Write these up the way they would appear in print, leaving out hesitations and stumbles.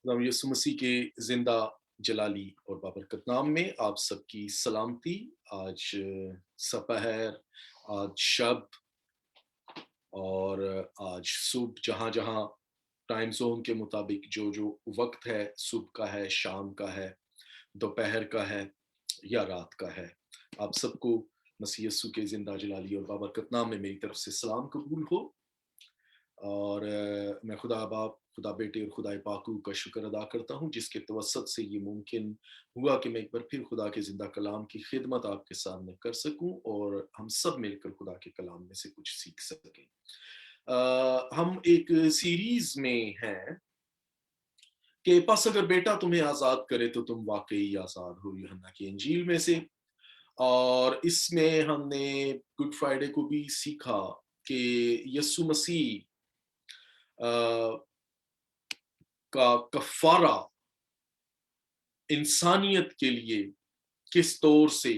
खुदाम यीशु मसीह के जिंदा जलाली और बाबरकत नाम में आप सबकी सलामती। आज सपहर, आज शब और आज सुबह, जहाँ जहाँ टाइम जोन के मुताबिक जो जो वक्त है, सुबह का है, शाम का है, दोपहर का है या रात का है, आप सबको मसीह यीशु के जिंदा जलाली और बाबरकत नाम में मेरी तरफ से सलाम कबूल हो। और मैं खुदा बाप, खुदा बेटे और खुदा पाकू का शुक्र अदा करता हूँ जिसके तवसत से ये मुमकिन हुआ कि मैं एक बार फिर खुदा के जिंदा कलाम की खिदमत आपके सामने कर सकूं और हम सब मिलकर खुदा के कलाम में से कुछ सीख सकें। हम एक सीरीज में हैं कि बस अगर बेटा तुम्हें आजाद करे तो तुम वाकई आजाद हो, यूहन्ना की इंजील में से। और इसमें हमने गुड फ्राइडे को भी सीखा कि यीशु मसीह का कफारा इंसानियत के लिए किस तौर से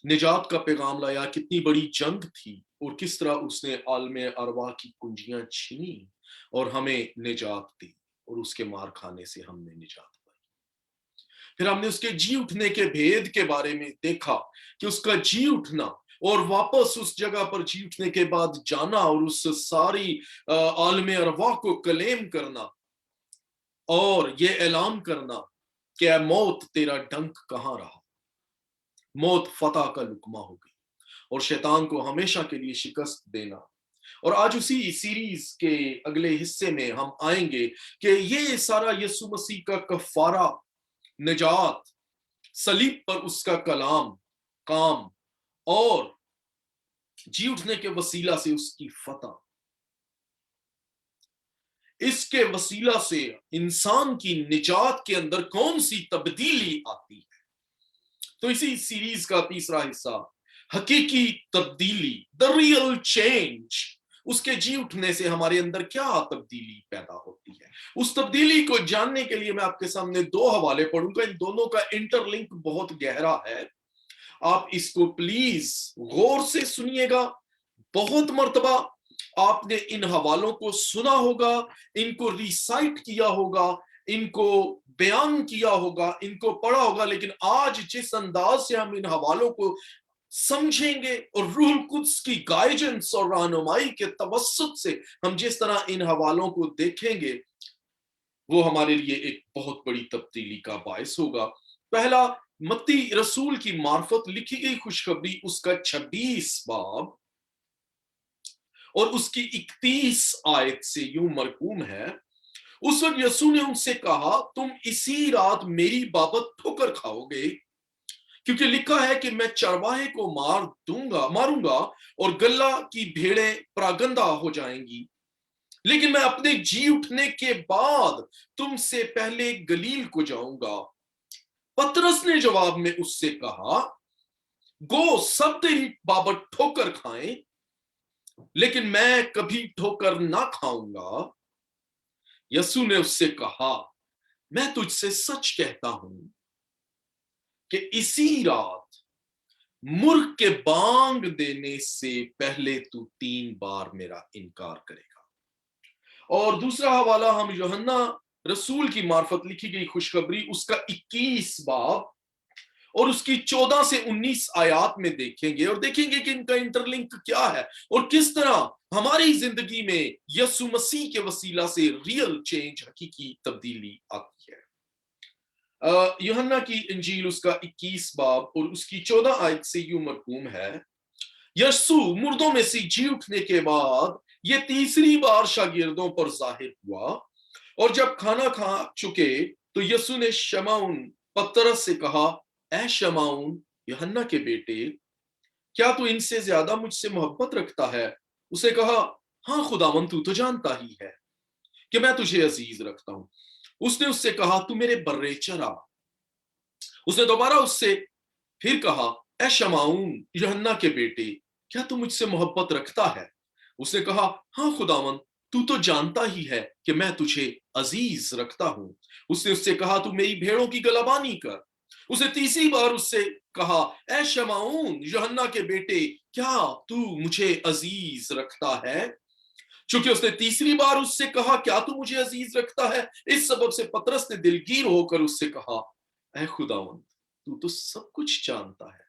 निजात का पैगाम लाया, कितनी बड़ी जंग थी और किस तरह उसने आलमे अरवा की कुंजियां छीनी और हमें निजात दी और उसके मार खाने से हमने निजात पाई। फिर हमने उसके जी उठने के भेद के बारे में देखा कि उसका जी उठना और वापस उस जगह पर जी उठने के बाद जाना और उस सारी आलमे अरवा को कलेम करना और ये ऐलान करना कि ऐ मौत तेरा डंक कहां रहा, मौत फतह का लुकमा हो गई और शैतान को हमेशा के लिए शिकस्त देना। और आज उसी सीरीज के अगले हिस्से में हम आएंगे कि ये सारा यीशु मसीह का कफारा, निजात, सलीब पर उसका कलाम, काम और जी उठने के वसीला से उसकी फतह, इसके वसीला से इंसान की निजात के अंदर कौन सी तब्दीली आती है। तो इसी सीरीज का तीसरा हिस्सा, हकीकी तब्दीली, द रियल चेंज, उसके जी उठने से हमारे अंदर क्या तब्दीली पैदा होती है। उस तब्दीली को जानने के लिए मैं आपके सामने दो हवाले पढ़ूंगा। इन दोनों का इंटरलिंक बहुत गहरा है। आप इसको प्लीज गौर से सुनिएगा। बहुत मर्तबा आपने इन हवालों को सुना होगा, इनको रिसाइट किया होगा, इनको बयान किया होगा, इनको पढ़ा होगा, लेकिन आज जिस अंदाज से हम इन हवालों को समझेंगे और रूह कुद्स की गाइडेंस और रहनुमाई के तवस्सुत से हम जिस तरह इन हवालों को देखेंगे, वो हमारे लिए एक बहुत बड़ी तब्दीली का बायस होगा। पहला, मत्ती रसूल की मार्फत लिखी गई खुशखबरी, उसका 26 बाब और उसकी 31 आयत से यूं मरकूम है, उस वक्त यीशु ने उनसे कहा, तुम इसी रात मेरी बाबत ठोकर खाओगे, क्योंकि लिखा है कि मैं चरवाहे को मारूंगा और गल्ला की भेड़ें परागंदा हो जाएंगी। लेकिन मैं अपने जी उठने के बाद तुमसे पहले गलील को जाऊंगा। पतरस ने जवाब में उससे कहा, गो, सब तेरी बाबत ठोकर खाएं, लेकिन मैं कभी ठोकर ना खाऊंगा। यीशु ने उससे कहा, मैं तुझसे सच कहता हूं कि इसी रात मुर्ग के बांग देने से पहले तू 3 बार मेरा इनकार करेगा। और दूसरा हवाला हम यूहन्ना रसूल की मार्फत लिखी गई खुशखबरी, उसका 21 बाब और उसकी 14 से 19 आयात में देखेंगे और देखेंगे कि इनका इंटरलिंक क्या है और किस तरह हमारी जिंदगी में यीशु मसीह के वसीला से रियल चेंज, हकीकी तब्दीली आती है। यूहन्ना की इंजील उसका 21 बाब और उसकी 14 आयत से यूं मरकूम है, यीशु मुर्दों में से जी उठने के बाद ये तीसरी बार शागिर्दों पर जाहिर हुआ और जब खाना खा चुके तो यीशु ने शमौन पतरस से कहा, ऐ शमौन, यूहन्ना के बेटे, क्या तू इनसे ज्यादा मुझसे मोहब्बत रखता है? उसे कहा, हाँ खुदावन, तू तो जानता ही है कि मैं तुझे अजीज रखता हूं। उसने उससे कहा, तू मेरे बर्रे चरा। उसने दोबारा उससे फिर कहा, ऐ शमौन, यूहन्ना के बेटे, क्या तू मुझसे मोहब्बत रखता है? उसने कहा, हाँ खुदावन, तू तो जानता ही है कि मैं तुझे अजीज रखता हूं। उसने उससे कहा, तू मेरी भेड़ों की गलाबानी कर। उसे तीसरी बार उससे कहा, ऐ शमौन, यूहन्ना के बेटे, क्या तू मुझे अजीज रखता है? चूंकि उसने तीसरी बार उससे कहा, क्या तू मुझे अजीज रखता है, इस सबब से पतरस ने दिलगीर होकर उससे कहा, ऐ खुदावंद, तू तो सब कुछ जानता है,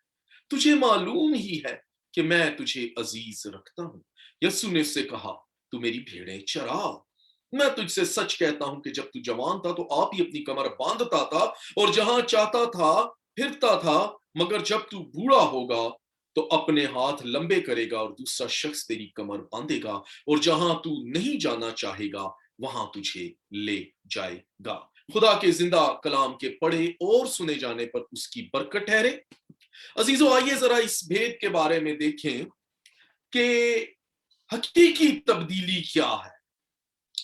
तुझे मालूम ही है कि मैं तुझे अजीज रखता हूं। यीशु ने उससे कहा, तू मेरी भेड़ें चरा। मैं तुझसे सच कहता हूं कि जब तू जवान था तो आप ही अपनी कमर बांधता था और जहां चाहता था फिरता था, मगर जब तू बूढ़ा होगा तो अपने हाथ लंबे करेगा और दूसरा शख्स तेरी कमर बांधेगा और जहां तू नहीं जाना चाहेगा वहां तुझे ले जाएगा। खुदा के जिंदा कलाम के पढ़े और सुने जाने पर उसकी बरकत ठहरे। अजीजों, आइए जरा इस भेद के बारे में देखें कि हकीकी तब्दीली क्या है।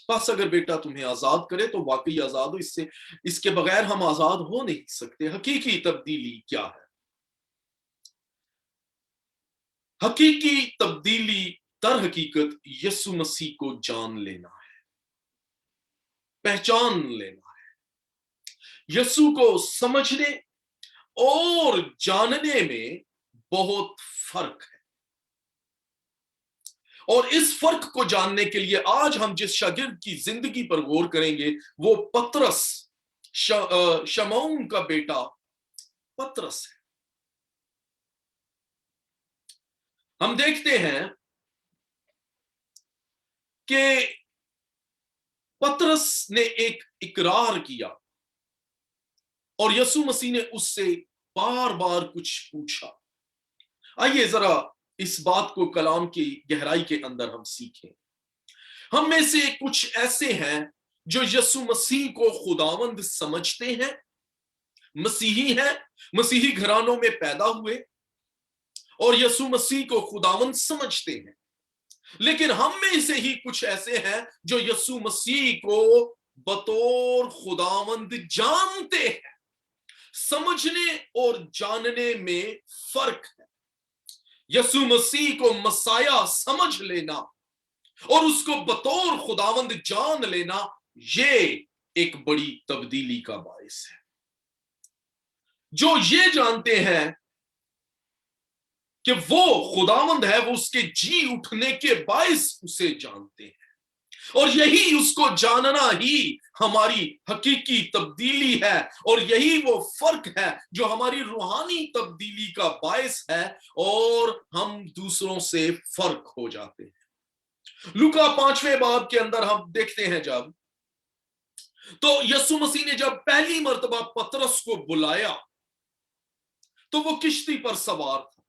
बस अगर बेटा तुम्हें आजाद करे तो वाकई आजाद हो, इससे इसके बगैर हम आजाद हो नहीं सकते। हकीकी तब्दीली क्या है? हकीकी तब्दीली दर हकीकत यीशु मसीह को जान लेना है, पहचान लेना है। यीशु को समझने और जानने में बहुत फर्क है, और इस फर्क को जानने के लिए आज हम जिस शागिर्द की जिंदगी पर गौर करेंगे वो पतरस, शमौन का बेटा पतरस है। हम देखते हैं कि पतरस ने एक इकरार किया और यीशु मसीह ने उससे बार बार कुछ पूछा। आइए जरा इस बात को कलाम की गहराई के अंदर हम सीखें। हम में से कुछ ऐसे हैं जो यीशु मसीह को खुदावंद समझते हैं, मसीही हैं, मसीही घरानों में पैदा हुए और यीशु मसीह को खुदावंद समझते हैं। लेकिन हम में से ही कुछ ऐसे हैं जो यीशु मसीह को बतौर खुदावंद जानते हैं। समझने और जानने में फर्क है। यीशु मसीह को मसाया समझ लेना और उसको बतौर खुदावंद जान लेना, ये एक बड़ी तब्दीली का बायस है। जो ये जानते हैं कि वो खुदावंद है, वो उसके जी उठने के बायस उसे जानते हैं, और यही उसको जानना ही हमारी हकीकी तब्दीली है, और यही वो फर्क है जो हमारी रूहानी तब्दीली का बायस है, और हम दूसरों से फर्क हो जाते हैं। लूका 5वें बाब के अंदर हम देखते हैं जब तो यीशु मसीह ने जब पहली मर्तबा पतरस को बुलाया तो वो किश्ती पर सवार था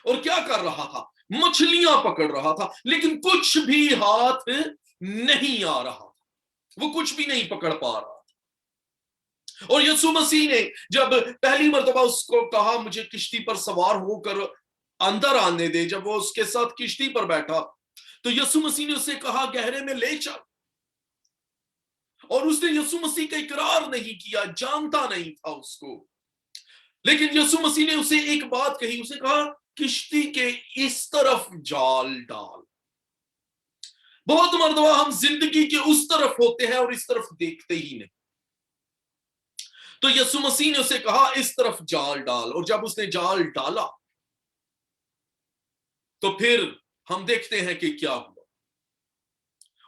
और क्या कर रहा था? मछलियां पकड़ रहा था, लेकिन कुछ भी हाथ नहीं आ रहा था, वो कुछ भी नहीं पकड़ पा रहा था। और यीशु मसीह ने जब पहली मर्तबा उसको कहा, मुझे किश्ती पर सवार होकर अंदर आने दे, जब वो उसके साथ किश्ती पर बैठा तो यीशु मसीह ने उसे कहा, गहरे में ले चल। और उसने यीशु मसीह का इकरार नहीं किया, जानता नहीं था उसको, लेकिन यीशु मसीह ने उसे एक बात कही, उसे कहा, किश्ती के इस तरफ जाल डाल। बहुत मर्तबा हम जिंदगी के उस तरफ होते हैं और इस तरफ देखते ही नहीं। तो यीशु मसीह ने उसे कहा, इस तरफ जाल डाल, और जब उसने जाल डाला तो फिर हम देखते हैं कि क्या हुआ।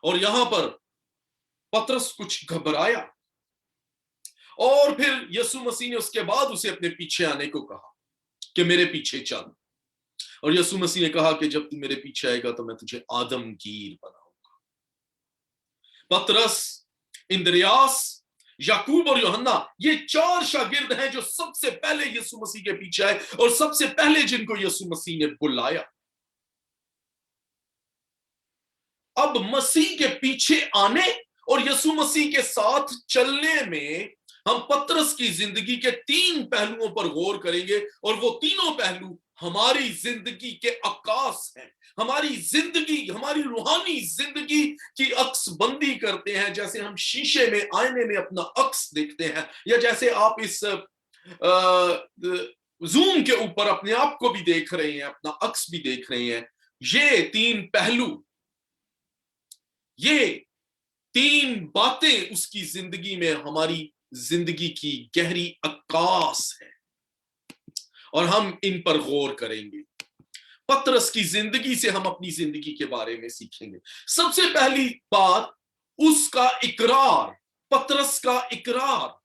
और यहां पर पतरस कुछ घबराया, और फिर यीशु मसीह ने उसके बाद उसे अपने पीछे आने को कहा कि मेरे पीछे चल। और यीशु मसीह ने कहा कि जब तू मेरे पीछे आएगा तो मैं तुझे आदमगीर बनाऊंगा। पतरस, इंद्रियास, याकूब और यूहन्ना, ये 4 शागिर्द हैं जो सबसे पहले यीशु मसीह के पीछे आए और सबसे पहले जिनको यीशु मसीह ने बुलाया। अब मसीह के पीछे आने और यीशु मसीह के साथ चलने में हम पतरस की जिंदगी के 3 पहलुओं पर गौर करेंगे, और वो तीनों पहलू हमारी जिंदगी के अक्कास हैं। हमारी जिंदगी, हमारी रूहानी जिंदगी की अक्सबंदी करते हैं। जैसे हम शीशे में, आईने में अपना अक्स देखते हैं, या जैसे आप इस जूम के ऊपर अपने आप को भी देख रहे हैं, अपना अक्स भी देख रहे हैं। ये 3 पहलू, ये 3 बातें उसकी जिंदगी में हमारी जिंदगी की गहरी अक्कास है, और हम इन पर गौर करेंगे। पतरस की जिंदगी से हम अपनी जिंदगी के बारे में सीखेंगे। सबसे पहली बात उसका इकरार, पतरस का इकरार।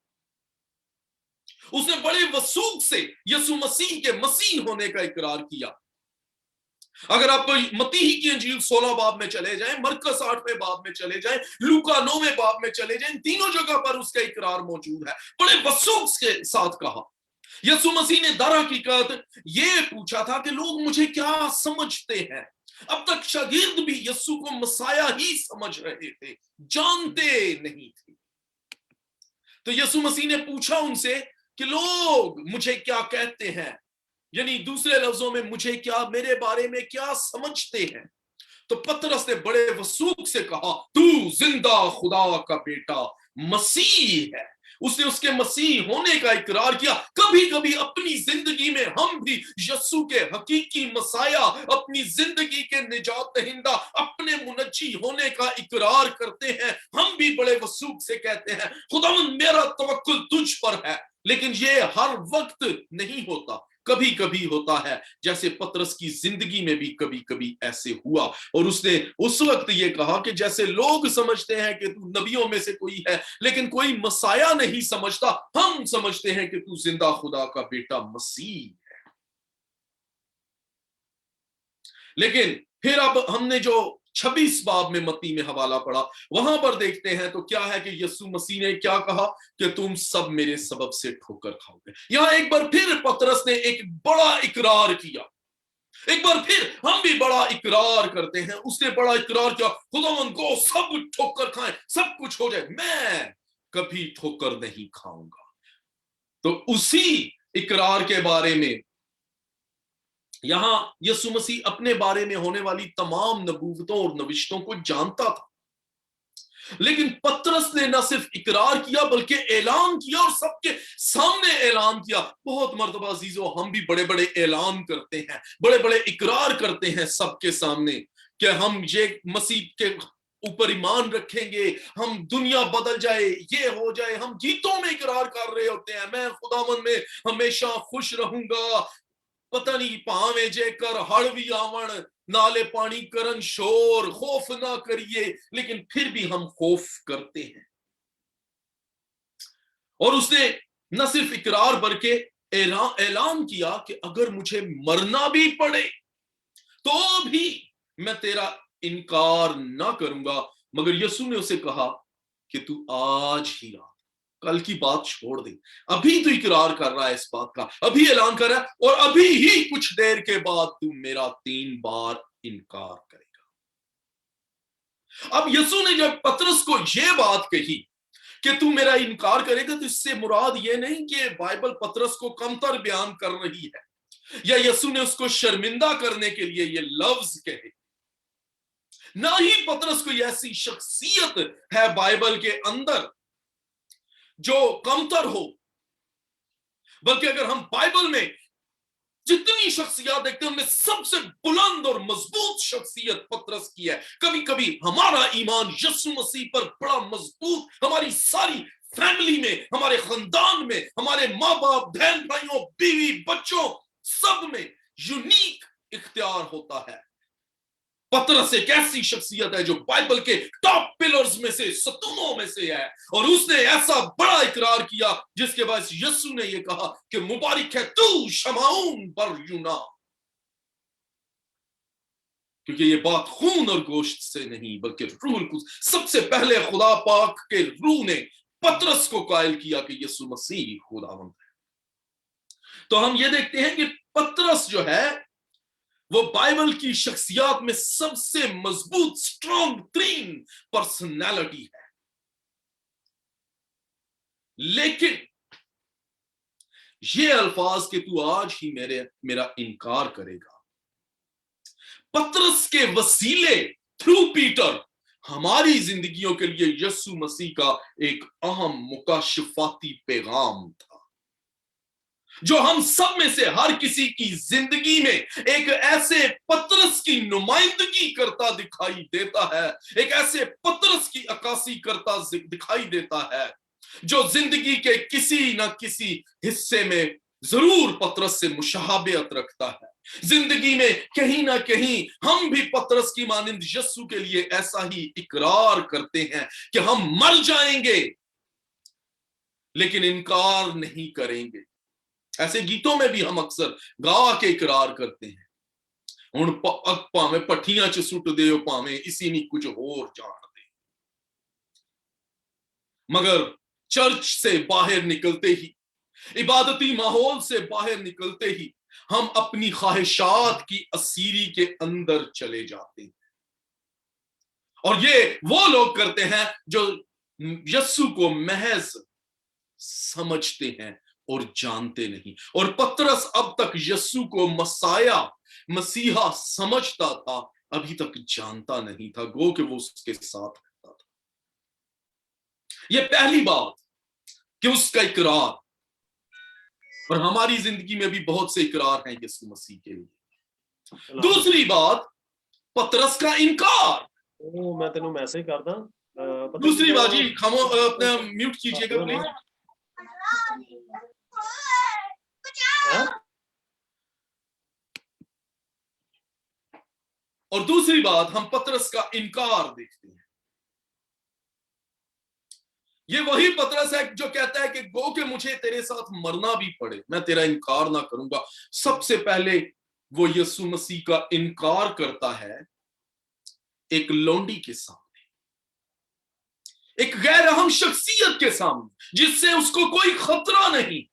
उसने बड़े वसूख से यीशु मसीह के मसीह होने का इकरार किया। अगर आप मत्ती की इंजील 16 बाब में चले जाएं, मरकस 8वें बाब में चले जाएं, लूका 9वें बाब में चले जाएं, तीनों जगह पर उसका इकरार मौजूद है। बड़े वसूख के साथ कहा। यीशु मसीह ने दर हकीकत ये पूछा था कि लोग मुझे क्या समझते हैं। अब तक शागिर्द भी यीशु को मसाया ही समझ रहे थे, जानते नहीं थे। तो यीशु मसीह ने पूछा उनसे कि लोग मुझे क्या कहते हैं, यानी दूसरे लफ्जों में मुझे क्या, मेरे बारे में क्या समझते हैं। तो पतरस ने बड़े वसूख से कहा, तू जिंदा खुदा का बेटा मसीह है। उसने उसके मसीह होने का इकरार किया। कभी कभी अपनी जिंदगी में हम भी यीशु के हकीकी मसाया, अपनी जिंदगी के निजात दहिंदा, अपने मुनज्जी होने का इकरार करते हैं। हम भी बड़े वसूख से कहते हैं, खुदावंद मेरा तवक्कुल तुझ पर है। लेकिन ये हर वक्त नहीं होता, कभी कभी होता है, जैसे पतरस की जिंदगी में भी कभी कभी ऐसे हुआ। और उसने उस वक्त ये कहा कि जैसे लोग समझते हैं कि तू नबियों में से कोई है, लेकिन कोई मसाया नहीं समझता, हम समझते हैं कि तू जिंदा खुदा का बेटा मसीह है। लेकिन फिर अब हमने जो 26 बाब में मत्ती में हवाला पढ़ा, वहां पर देखते हैं तो क्या है कि यीशु मसीह ने क्या कहा कि तुम सब मेरे सबब से ठोकर खाओगे। यहां एक बार फिर पतरस ने एक बड़ा इकरार किया। एक बार फिर हम भी बड़ा इकरार करते हैं। उसने बड़ा इकरार किया, खुदावंद को सब ठोकर खाएं, सब कुछ हो जाए, मैं कभी ठोकर नहीं खाऊंगा। तो उसी इकरार के बारे में यहां यीशु मसीह अपने बारे में होने वाली तमाम नबूवतों और नविश्तों को जानता था। लेकिन पतरस ने न सिर्फ इकरार किया बल्कि ऐलान किया, और सबके सामने ऐलान किया। बहुत मर्तबा अजीजों, हम भी बड़े बड़े ऐलान करते हैं, बड़े बड़े इकरार करते हैं सबके सामने कि हम ये मसीह के ऊपर ईमान रखेंगे, हम दुनिया बदल जाए, ये हो जाए। हम गीतों में इकरार कर रहे होते हैं, मैं खुदावन में हमेशा खुश रहूंगा, पता नहीं पावे जेकर हड़वी आवण, नाले पानी करन शोर, खौफ ना करिए। लेकिन फिर भी हम खौफ करते हैं। और उसने न सिर्फ इकरार बल्कि ऐलान किया कि अगर मुझे मरना भी पड़े तो भी मैं तेरा इनकार ना करूंगा। मगर यीशु ने उसे कहा कि तू आज ही आ, कल की बात छोड़ दे, अभी तू इकरार कर रहा है इस बात का, अभी ऐलान कर रहा है, और अभी ही कुछ देर के बाद तू मेरा 3 बार इनकार करेगा। अब यीशु ने जब पतरस को यह बात कही कि तू मेरा इनकार करेगा, तो इससे मुराद ये नहीं कि बाइबल पतरस को कमतर बयान कर रही है, या यीशु ने उसको शर्मिंदा करने के लिए ये लफ्ज कहे। ना ही पतरस को ऐसी शख्सियत है बाइबल के अंदर जो कमतर हो, बल्कि अगर हम बाइबल में जितनी शख्सियत देखते हैं उनमें सबसे बुलंद और मजबूत शख्सियत पतरस की है। कभी कभी हमारा ईमान यीशु मसीह पर बड़ा मजबूत, हमारी सारी फैमिली में, हमारे खानदान में, हमारे माँ बाप, बहन भाइयों, बीवी बच्चों, सब में यूनिक इख्तियार होता है। पतरस एक ऐसी शख्सियत है जो बाइबल के टॉप पिलर्स में से, सतूनों में से है, और उसने ऐसा बड़ा इकरार किया जिसके बाद यीशु ने यह कहा कि मुबारक है तू शमाउन बरयूना, क्योंकि ये बात खून और गोश्त से नहीं बल्कि रूह कुद्स, सबसे पहले खुदा पाक के रूह ने पतरस को कायल किया कि यीशु मसीह खुदावंद है। तो हम ये देखते हैं कि पतरस जो है वो बाइबल की शख्सियत में सबसे मजबूत, स्ट्रॉन्ग तीन पर्सनैलिटी है। लेकिन ये अल्फाज कि तू आज ही मेरा इनकार करेगा, पतरस के वसीले थ्रू पीटर हमारी जिंदगियों के लिए यीशु मसीह का एक अहम मुकाशफाती पैगाम था, जो हम सब में से हर किसी की जिंदगी में एक ऐसे पतरस की नुमाइंदगी करता दिखाई देता है, एक ऐसे पतरस की अक्कासी करता दिखाई देता है, जो जिंदगी के किसी न किसी हिस्से में जरूर पतरस से मुशाहबत रखता है। जिंदगी में कहीं ना कहीं हम भी पतरस की मानिंद यस्सु के लिए ऐसा ही इकरार करते हैं कि हम मर जाएंगे लेकिन इनकार नहीं करेंगे। ऐसे गीतों में भी हम अक्सर गा के इकरार करते हैं, हुण भावें पट्ठियां च सुट दिओ, भावें इसी नहीं कुछ होर जान दे। मगर चर्च से बाहर निकलते ही, इबादती माहौल से बाहर निकलते ही हम अपनी ख्वाहिशात की असीरी के अंदर चले जाते हैं। और ये वो लोग करते हैं जो यस्सु को महज समझते हैं और जानते नहीं। और पतरस अब तक यस्सु को मसाया, मसीहा समझता था, अभी तक जानता नहीं था, गो कि वो उसके साथ रहता था। ये पहली बात कि उसका इकरार। और हमारी जिंदगी में भी बहुत से इकरार हैं यीशु मसीह के लिए। दूसरी बात, पतरस का इनकार। मैं तेनू मैसेज करदा। दूसरी बात जी, खामो अपने म्यूट कीजिएगा प्लीज। और दूसरी बात, हम पतरस का इनकार देखते हैं। ये वही पतरस है जो कहता है कि गो के मुझे तेरे साथ मरना भी पड़े, मैं तेरा इनकार ना करूंगा। सबसे पहले वो यीशु मसीह का इनकार करता है एक लौंडी के सामने, एक गैर अहम शख्सियत के सामने जिससे उसको कोई खतरा नहीं।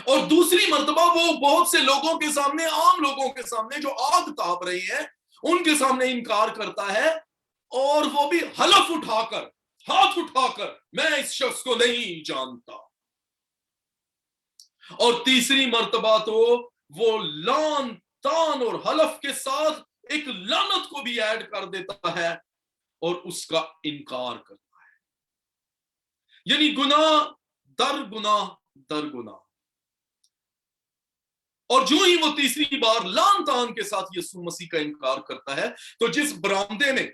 और दूसरी मर्तबा वो बहुत से लोगों के सामने, आम लोगों के सामने जो आग ताप रहे हैं, उनके सामने इनकार करता है, और वो भी हलफ उठाकर, हाथ उठाकर, मैं इस शख्स को नहीं जानता। और तीसरी मर्तबा तो वो लान तान और हलफ के साथ एक लानत को भी ऐड कर देता है और उसका इनकार करता है। यानी गुनाह दर गुनाह दर गुनाह। और जो ही वो तीसरी बार लान तान के साथ यीशु मसीह का इनकार करता है, तो जिस बरामदे में,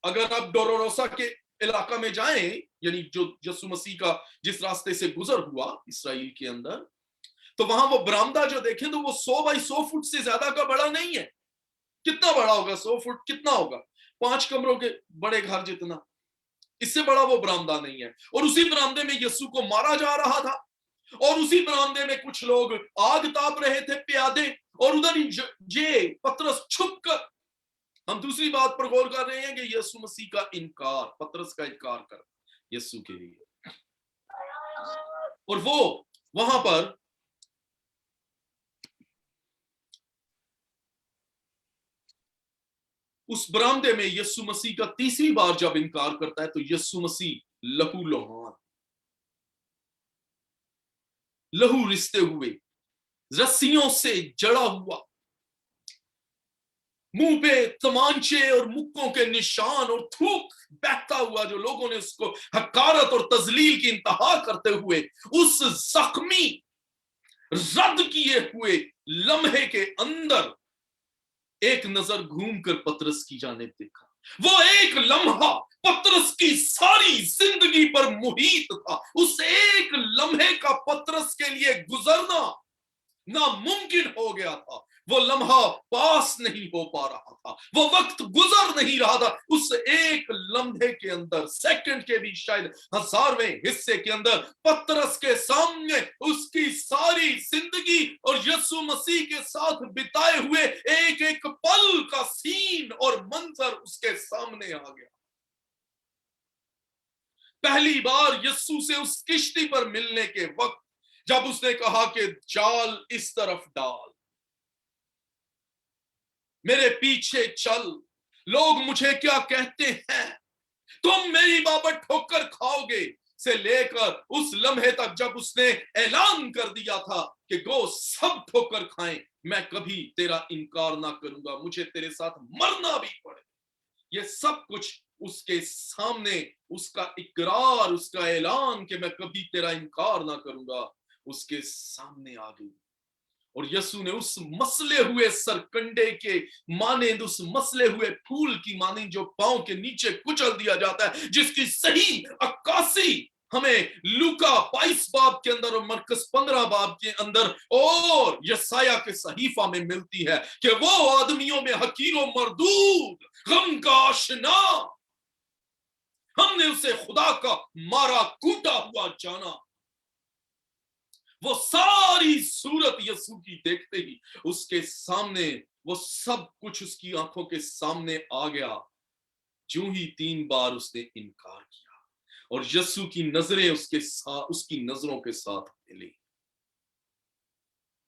अगर आप डोरोरोसा के इलाका में जाएं, यानी जो यीशु मसीह का जिस रास्ते से गुजर हुआ इस्राएल के अंदर, तो वहां वो बरामदा जो देखें तो वो 100 बाई 100 फुट से ज्यादा का बड़ा नहीं है। कितना बड़ा होगा? 100 फुट कितना होगा? 5 कमरों के बड़े घर जितना, इससे बड़ा वो बरामदा नहीं है। और उसी बरामदे में यीशु को मारा जा रहा था, और उसी बरामदे में कुछ लोग आग ताप रहे थे प्यादे, और उधर ही जे पतरस छुप कर, हम दूसरी बात पर गौर कर रहे हैं कि यीशु मसीह का इनकार, पतरस का इनकार कर यीशु के लिए। और वो वहां पर उस बरामदे में यीशु मसीह का तीसरी बार जब इनकार करता है, तो यीशु मसीह लहू लोहान, लहू रिश्ते हुए, रस्सियों से जड़ा हुआ, मुंह पे तमांचे और मुक्कों के निशान और थूक बहता हुआ, जो लोगों ने उसको हकारत और तजलील की इंतहा करते हुए उस जख्मी, रद्द किए हुए लम्हे के अंदर एक नजर घूमकर पतरस की जानिब देखा। वो एक लम्हा पतरस की सारी जिंदगी पर मुहित था। उस एक लम्हे का पतरस के लिए गुजरना नामुमकिन हो गया था। वो लम्हा पास नहीं हो पा रहा था, वो वक्त गुजर नहीं रहा था। उस एक लम्हे के अंदर, सेकंड के भी शायद 1000वें हिस्से के अंदर, पतरस के सामने उसकी सारी जिंदगी और यीशु मसीह के साथ बिताए हुए एक एक पल का सीन और मंजर उसके सामने आ गया। पहली बार यीशु से उस किश्ती पर मिलने के वक्त जब उसने कहा कि जाल इस तरफ डाल, मेरे पीछे चल, लोग मुझे क्या कहते हैं, तुम मेरी बाबत ठोकर खाओगे, से लेकर उस लम्हे तक जब उसने ऐलान कर दिया था कि गो सब ठोकर खाएं, मैं कभी तेरा इनकार ना करूंगा, मुझे तेरे साथ मरना भी पड़े। ये सब कुछ उसके सामने, उसका इकरार, उसका ऐलान कि मैं कभी तेरा इनकार ना करूंगा, उसके सामने आ गई। और यीशु ने उस मसले हुए सरकंडे के मानेंद, उस मसले हुए फूल की मानेंद जो पांव के नीचे कुचल दिया जाता है, जिसकी सही अक्कासी हमें लूका 22 बाब के अंदर और मरकस 15 बाब के अंदर और यसाया के सहीफा में मिलती है कि वो आदमियों में हकीर और मरदूद, गम का आशना, हमने उसे खुदा का मारा कूटा हुआ जाना। वो सारी सूरत यीशु की देखते ही उसके सामने वो सब कुछ उसकी आंखों के सामने आ गया। जो ही 3 बार उसने इनकार किया और यीशु की नजरें उसके साथ, उसकी नजरों के साथ मिली।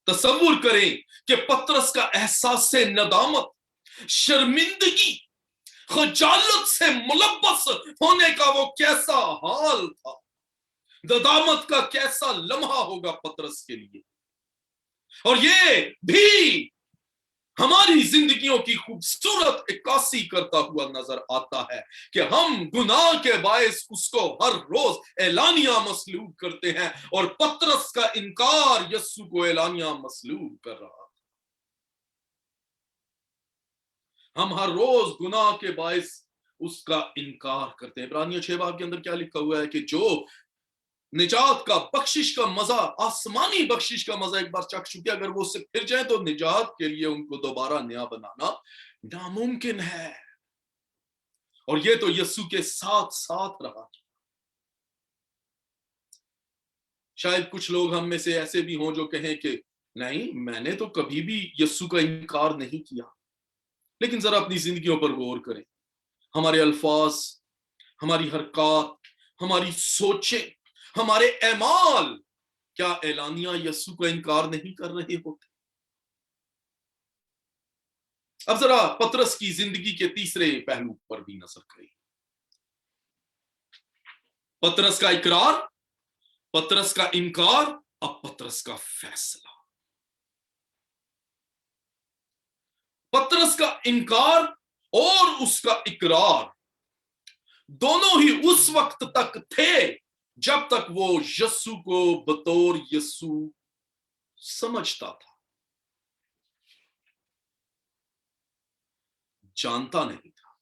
तसव्वुर करें कि पतरस का एहसास से नदामत, शर्मिंदगी, खजालत से मुलव्वस होने का वो कैसा हाल था। नदामत का कैसा लम्हा होगा पतरस के लिए। और ये भी हमारी जिंदगियों की खूबसूरत इक्कासी करता हुआ नजर आता है कि हम गुनाह के बायस उसको हर रोज एलानिया मसलूब करते हैं और पतरस का इनकार यस्सु को एलानिया मसलूब कर रहा। हम हर रोज गुनाह के बायस उसका इनकार करते हैं। इब्रानियों 6 बाब के अंदर क्या लिखा हुआ है कि जो निजात का बख्शिश का मजा, आसमानी बख्शिश का मजा एक बार चख चुके, अगर वो उससे फिर जाए तो निजात के लिए उनको दोबारा नया बनाना नामुमकिन है। और ये तो यीशु के साथ साथ रहा। शायद कुछ लोग हम में से ऐसे भी हों जो कहें कि नहीं, मैंने तो कभी भी यीशु का इनकार नहीं किया। लेकिन जरा अपनी जिंदगियों पर गौर करें। हमारे अल्फाज, हमारी हरकत, हमारी सोचें, हमारे ऐमाल क्या एलानिया यीशु का इनकार नहीं कर रहे होते? अब जरा पतरस की जिंदगी के तीसरे पहलू पर भी नजर करें। पतरस का इकरार, पतरस का इनकार, अब पतरस का फैसला। पतरस का इनकार और उसका इकरार दोनों ही उस वक्त तक थे जब तक वो यीशु को बतौर यीशु समझता था, जानता नहीं था।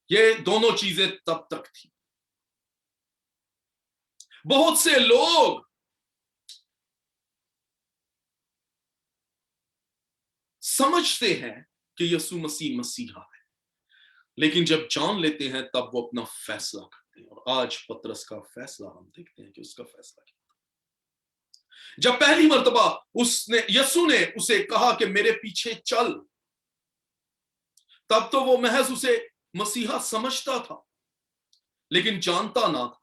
ये दोनों चीजें तब तक थी। बहुत से लोग समझते हैं कि यीशु मसीह मसीहा है, लेकिन जब जान लेते हैं तब वो अपना फैसला करते हैं। और आज पतरस का फैसला हम देखते हैं कि उसका फैसला क्या था। जब पहली मर्तबा उसने, यीशु ने उसे कहा कि मेरे पीछे चल, तब तो वो महज उसे मसीहा समझता था, लेकिन जानता ना था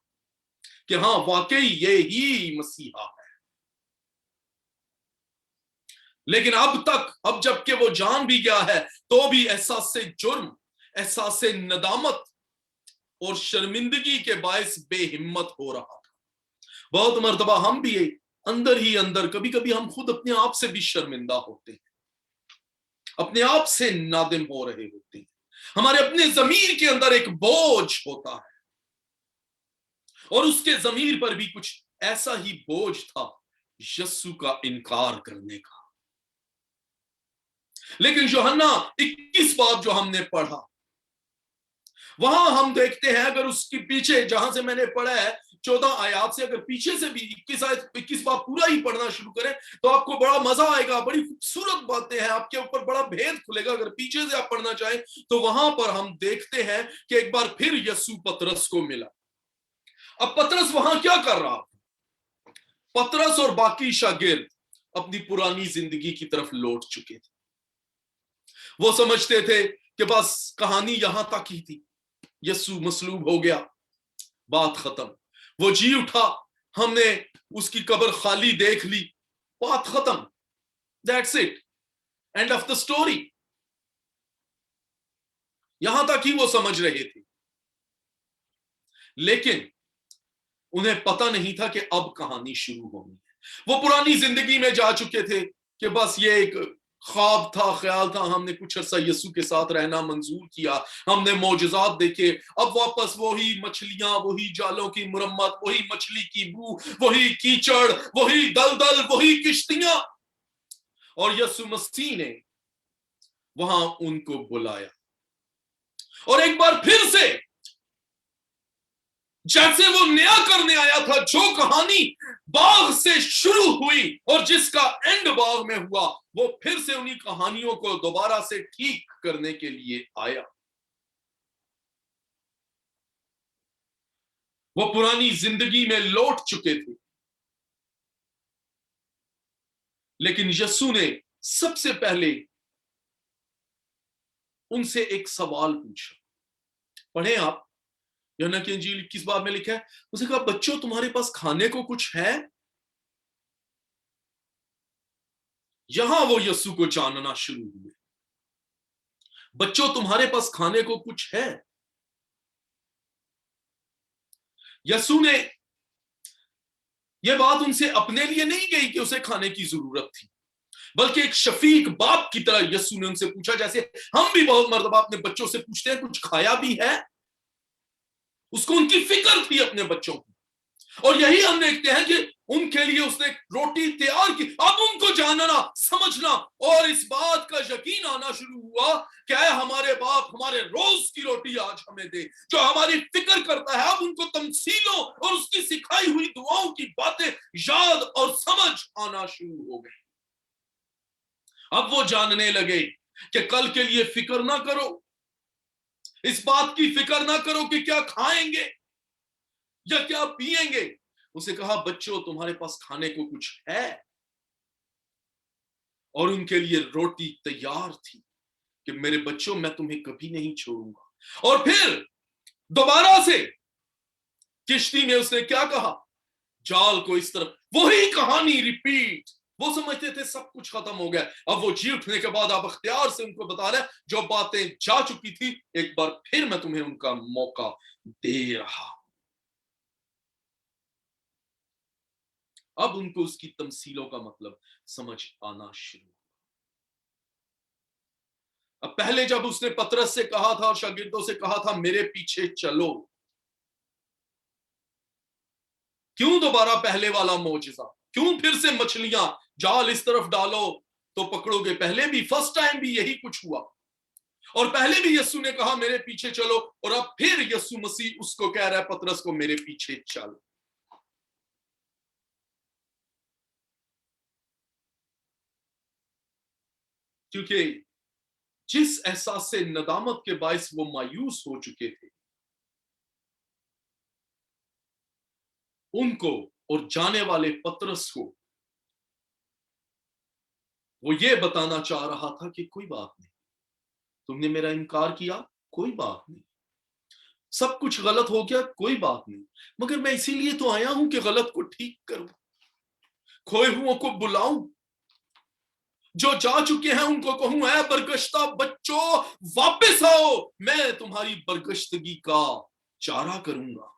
कि हाँ, वाकई ये ही मसीहा है। लेकिन अब जबकि वो जान भी गया है, तो भी एहसास से जुर्म, एहसास से नदामत और शर्मिंदगी के बायस बेहिम्मत हो रहा था। बहुत मर्तबा हम भी अंदर ही अंदर, कभी कभी हम खुद अपने आप से भी शर्मिंदा होते हैं, अपने आप से नादिम हो रहे होते हैं। हमारे अपने जमीर के अंदर एक बोझ होता है, और उसके जमीर पर भी कुछ ऐसा ही बोझ था, यीशु का इनकार करने का। लेकिन यूहन्ना 21 बाब जो हमने पढ़ा, वहां हम देखते हैं, अगर उसके पीछे जहां से मैंने पढ़ा है 14 आयात से, अगर पीछे से भी 21 बाब पूरा ही पढ़ना शुरू करें तो आपको बड़ा मजा आएगा। बड़ी खूबसूरत बातें हैं, आपके ऊपर बड़ा भेद खुलेगा। अगर पीछे से आप पढ़ना चाहें तो वहां पर हम देखते हैं कि एक बार फिर यीशु पतरस को मिला। अब पतरस वहां क्या कर रहा था? पतरस और बाकी शागिर्द अपनी पुरानी जिंदगी की तरफ लौट चुके थे। वो समझते थे कि बस कहानी यहां तक ही थी, यीशु मसलूब हो गया, बात खत्म। वो जी उठा, हमने उसकी कब्र खाली देख ली, बात खत्म, that's it, end of the story. यहां तक ही वो समझ रहे थे। लेकिन उन्हें पता नहीं था कि अब कहानी शुरू होनी है। वो पुरानी जिंदगी में जा चुके थे कि बस ये एक ख्वाब था, ख्याल था, हमने कुछ अरसा यीशु के साथ रहना मंजूर किया, हमने मौजज़ात देखे, अब वापस वही मछलियां, वही जालों की मुरम्मत, वही मछली की बू, वही कीचड़, वही दलदल, वही किश्तियां। और यीशु मसीह ने वहां उनको बुलाया और एक बार फिर से जैसे वो नया करने आया था, जो कहानी बाग से शुरू हुई और जिसका एंड बाग में हुआ, वो फिर से उन्हीं कहानियों को दोबारा से ठीक करने के लिए आया। वो पुरानी जिंदगी में लौट चुके थे, लेकिन यीशु ने सबसे पहले उनसे एक सवाल पूछा। पढ़े आप, यूहन्ना की इंजील 21 बाब में लिखा है, उसने कहा, बच्चों तुम्हारे पास खाने को कुछ है? यहां वो यीशु को जानना शुरू हुए। बच्चों तुम्हारे पास खाने को कुछ है? यीशु ने यह बात उनसे अपने लिए नहीं कही कि उसे खाने की जरूरत थी, बल्कि एक शफीक बाप की तरह यीशु ने उनसे पूछा, जैसे हम भी बहुत मर्तबा अपने बच्चों से पूछते हैं, कुछ खाया भी है? उसको उनकी फिक्र थी अपने बच्चों की। और यही हम देखते हैं कि उनके लिए उसने रोटी तैयार की। अब उनको जानना, समझना और इस बात का यकीन आना शुरू हुआ कि हमारे बाप हमारे रोज की रोटी आज हमें दे, जो हमारी फिक्र करता है। अब उनको तमसीलों और उसकी सिखाई हुई दुआओं की बातें याद और समझ आना शुरू हो गई। अब वो जानने लगे कि कल के लिए फिक्र ना करो, इस बात की फिक्र ना करो कि क्या खाएंगे या क्या पिएंगे। उसे कहा, बच्चों तुम्हारे पास खाने को कुछ है? और उनके लिए रोटी तैयार थी कि मेरे बच्चों मैं तुम्हें कभी नहीं छोड़ूंगा। और फिर दोबारा से किश्ती में उसने क्या कहा, जाल को इस तरफ, वही कहानी रिपीट। वो समझते थे सब कुछ खत्म हो गया। अब वो जी उठने के बाद आप अख्तियार से उनको बता रहे हैं, जो बातें जा चुकी थी एक बार फिर मैं तुम्हें उनका मौका दे रहा। अब उनको उसकी तमसीलों का मतलब समझ आना शुरू। अब पहले जब उसने पतरस से कहा था और शागिर्दों से कहा था मेरे पीछे चलो, क्यों दोबारा पहले वाला मौजज़ा? क्यों फिर से मछलियां, जाल इस तरफ डालो तो पकड़ोगे? पहले भी फर्स्ट टाइम भी यही कुछ हुआ, और पहले भी यीशु ने कहा मेरे पीछे चलो, और अब फिर यीशु मसीह उसको कह रहा है, पतरस को, मेरे पीछे चल। क्योंकि जिस एहसास से नदामत के बायस वो मायूस हो चुके थे, उनको और जाने वाले पतरस को वो ये बताना चाह रहा था कि कोई बात नहीं, तुमने मेरा इनकार किया, कोई बात नहीं, सब कुछ गलत हो गया, कोई बात नहीं, मगर मैं इसीलिए तो आया हूं कि गलत को ठीक करूं, खोए हुओं को बुलाऊं, जो जा चुके हैं उनको कहूं, ऐ बरगश्ता बच्चों वापस आओ, मैं तुम्हारी बरगश्तगी का चारा करूंगा।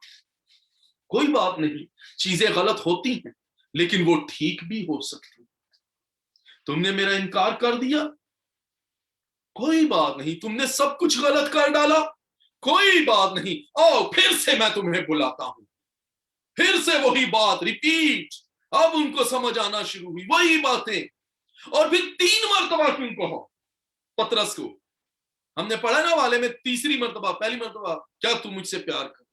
कोई बात नहीं, चीजें गलत होती हैं, लेकिन वो ठीक भी हो सकती। तुमने मेरा इनकार कर दिया, कोई बात नहीं, तुमने सब कुछ गलत कर डाला, कोई बात नहीं, आओ फिर से मैं तुम्हें बुलाता हूं। फिर से वही बात रिपीट। अब उनको समझ आना शुरू हुई वही बातें, और फिर 3 मरतबा क्यों कहो पतरस को। हमने पढ़ा ना वाले में, तीसरी मरतबा, पहली मरतबा क्या तू मुझसे प्यार कर,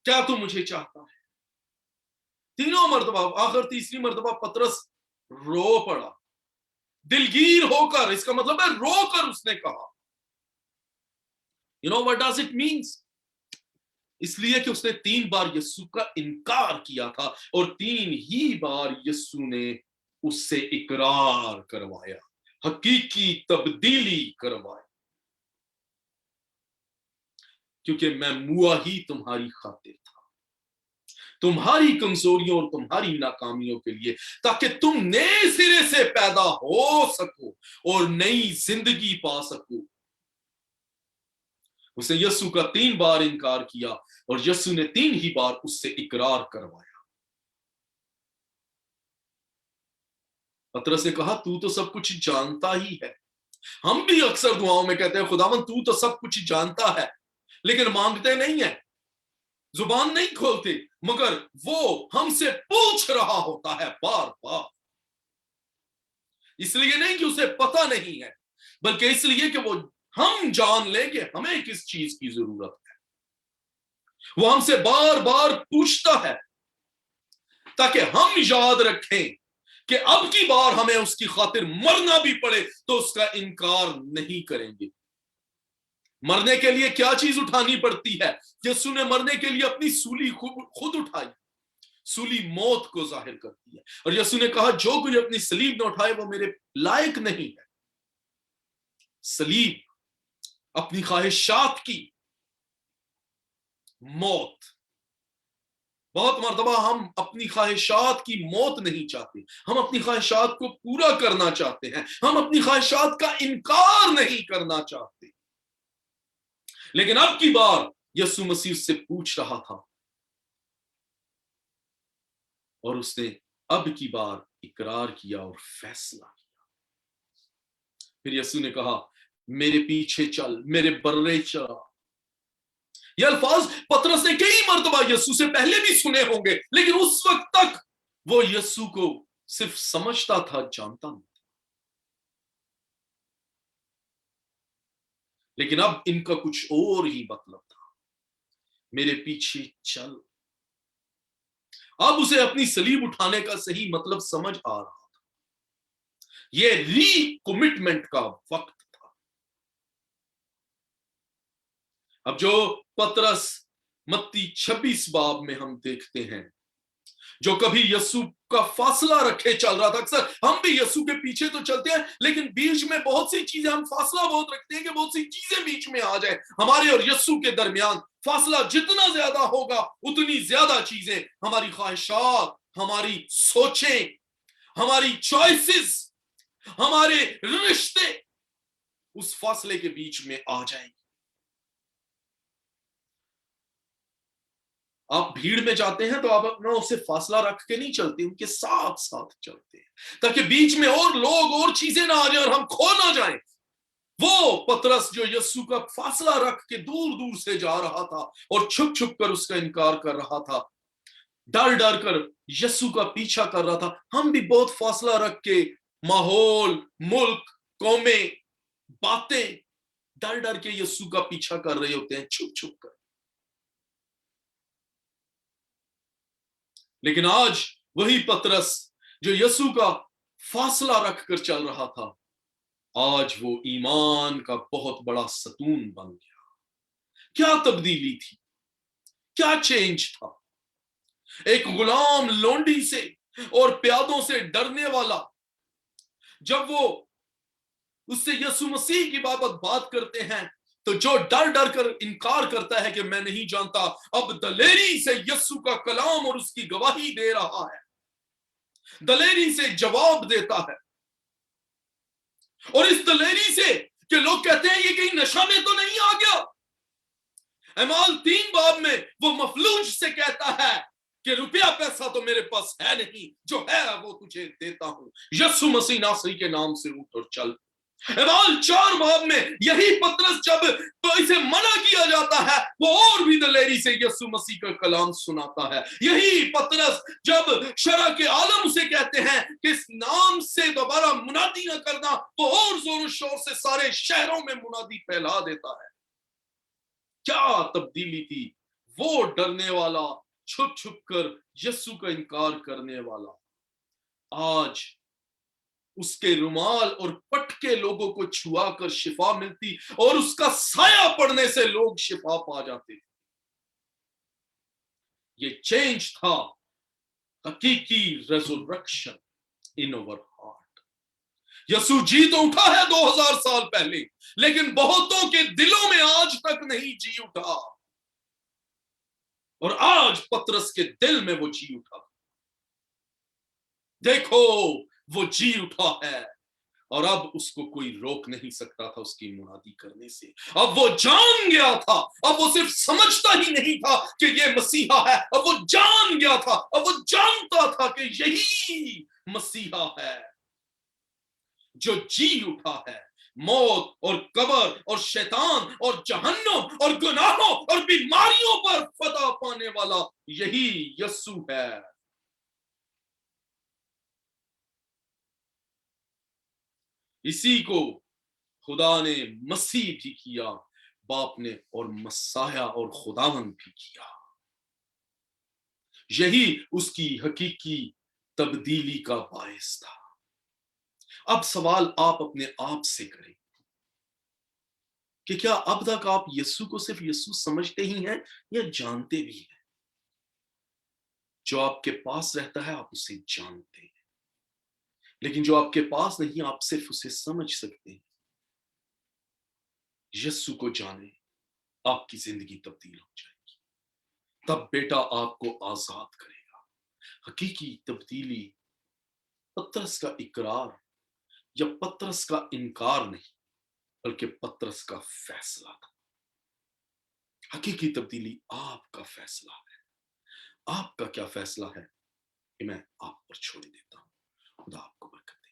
क्या तू मुझे चाहता है, तीनों मरतबा, आखिर तीसरी मरतबा पतरस रो पड़ा, दिलगीर होकर। इसका मतलब है रोकर उसने कहा। You know what does it means? इसलिए कि उसने 3 बार यीशु का इनकार किया था, और 3 ही बार यीशु ने उससे इकरार करवाया, हकीकी तब्दीली करवाई। क्योंकि मैं मुआ ही तुम्हारी खातिर था, तुम्हारी कमजोरियों और तुम्हारी नाकामियों के लिए, ताकि तुम नए सिरे से पैदा हो सको और नई जिंदगी पा सको। उसने यीशु का 3 बार इनकार किया, और यीशु ने 3 ही बार उससे इकरार करवाया। पतरस ने कहा, तू तो सब कुछ जानता ही है। हम भी अक्सर दुआओं में कहते हैं, खुदावन तू तो सब कुछ जानता है, लेकिन मांगते नहीं है, जुबान नहीं खोलते, मगर वो हमसे पूछ रहा होता है बार बार। इसलिए नहीं कि उसे पता नहीं है, बल्कि इसलिए कि वो हम जान ले कि हमें किस चीज की जरूरत है। वो हमसे बार बार पूछता है ताकि हम याद रखें कि अब की बार हमें उसकी खातिर मरना भी पड़े तो उसका इनकार नहीं करेंगे। मरने के लिए क्या चीज उठानी पड़ती है? यीशु ने मरने के लिए अपनी सूली खुद उठाई। सूली मौत को जाहिर करती है, और यीशु ने कहा जो कोई अपनी सलीब न उठाए वो मेरे लायक नहीं है। सलीब अपनी ख्वाहिशात की मौत। बहुत मर्तबा हम अपनी ख्वाहिशात की मौत नहीं चाहते, हम अपनी ख्वाहिशात को पूरा करना चाहते हैं, हम अपनी ख्वाहिशात का इनकार नहीं करना चाहते। लेकिन अब की बार यीशु मसीह से पूछ रहा था और उसने अब की बार इकरार किया और फैसला किया। फिर यीशु ने कहा मेरे पीछे चल, मेरे बर्रे चला। ये अल्फाज पतरस ने कई मर्तबा यीशु से पहले भी सुने होंगे, लेकिन उस वक्त तक वो यीशु को सिर्फ समझता था, जानता नहीं था। लेकिन अब इनका कुछ और ही मतलब था, मेरे पीछे चल। अब उसे अपनी सलीब उठाने का सही मतलब समझ आ रहा था। यह रीकमिटमेंट का वक्त था। अब जो पतरस मत्ती 26 बाब में हम देखते हैं, जो कभी यीशु का फासला रखे चल रहा था। अक्सर हम भी यीशु के पीछे तो चलते हैं, लेकिन बीच में बहुत सी चीजें, हम फासला बहुत रखते हैं कि बहुत सी चीजें बीच में आ जाए। हमारे और यीशु के दरमियान फासला जितना ज्यादा होगा उतनी ज्यादा चीजें, हमारी ख्वाहिशात, हमारी सोचें, हमारी चॉइसेस, हमारे रिश्ते उस फासले के बीच में आ जाएंगे। आप भीड़ में जाते हैं तो आप अपना उससे फासला रख के नहीं चलते, उनके साथ साथ चलते हैं, ताकि बीच में और लोग और चीजें ना आ जाए और हम खो ना जाएं। वो पतरस जो यीशु का फासला रख के दूर दूर से जा रहा था और छुप छुप कर उसका इनकार कर रहा था, डर डर कर यीशु का पीछा कर रहा था। हम भी बहुत फासला रख के माहौल, मुल्क, कौमें, बातें, डर डर के यीशु का पीछा कर रहे होते हैं, छुप छुप कर। लेकिन आज वही पतरस जो यीशु का फासला रखकर चल रहा था, आज वो ईमान का बहुत बड़ा सतून बन गया। क्या तब्दीली थी, क्या चेंज था। एक गुलाम लोंडी से और प्यादों से डरने वाला, जब वो उससे यीशु मसीह की बाबत बात करते हैं तो जो डर डर कर इनकार करता है कि मैं नहीं जानता, अब दलेरी से यीशु का कलाम और उसकी गवाही दे रहा है, दलेरी से जवाब देता है। और इस दलेरी से कि लोग कहते हैं ये कहीं नशा में तो नहीं आ गया। अमाल 3 बाब में वो मफलूज से कहता है कि रुपया पैसा तो मेरे पास है नहीं, जो है वो तुझे देता हूं, यीशु मसीह नासरी के नाम से उठ और चल। अमाल 4 बाब में यही पतरस जब तो इसे मना किया जाता है, वो और भी दलेरी से यीशु मसीह का कलाम सुनाता है। यही पतरस जब शरा के आलम से कहते हैं कि इस नाम से दोबारा मुनादी न करना, वो और जोर शोर से सारे शहरों में मुनादी फैला देता है। क्या तब्दीली थी। वो डरने वाला, छुप छुप कर यीशु का इनकार करने वाला, आज उसके रुमाल और पटके लोगों को छुआ कर शिफा मिलती और उसका साया पड़ने से लोग शिफा पा जाते। ये चेंज था, हकीकी रेजरेक्शन इन अवर हार्ट। यीशु जी तो उठा है 2000 साल पहले, लेकिन बहुतों के दिलों में आज तक नहीं जी उठा। और आज पतरस के दिल में वो जी उठा। देखो वो जी उठा है और अब उसको कोई रोक नहीं सकता था उसकी मुनादी करने से। अब वो जान गया था, अब वो सिर्फ समझता ही नहीं था कि ये मसीहा है, अब वो जान गया था, अब वो जानता था कि यही मसीहा है जो जी उठा है। मौत और कब्र और शैतान और जहन्नम और गुनाहों और बीमारियों पर फतह पाने वाला यही यीशु है। इसी को खुदा ने मसीह भी किया, باپ نے اور مسیح اور خداوند بھی کیا. یہی اس کی حقیقی تبدیلی کا باعث تھا. اب سوال آپ اپنے آپ سے کریں کہ کیا اب تک آپ یسوع کو صرف یسوع سمجھتے ہی ہیں یا جانتے بھی ہیں؟ جو آپ کے پاس رہتا ہے آپ اسے جانتے ہیں، لیکن جو آپ کے پاس نہیں آپ صرف اسے سمجھ سکتے ہیں. یسوع کو جانیں، آپ کی زندگی تبدیل ہو جائے گی. تب بیٹا آپ کو آزاد کرے گا. حقیقی تبدیلی پترس کا اقرار یا پترس کا انکار نہیں بلکہ پترس کا فیصلہ تھا. حقیقی تبدیلی آپ کا فیصلہ ہے. آپ کا کیا فیصلہ ہے کہ میں آپ پر چھوڑ دیتا ہوں. خدا آپ کو برکت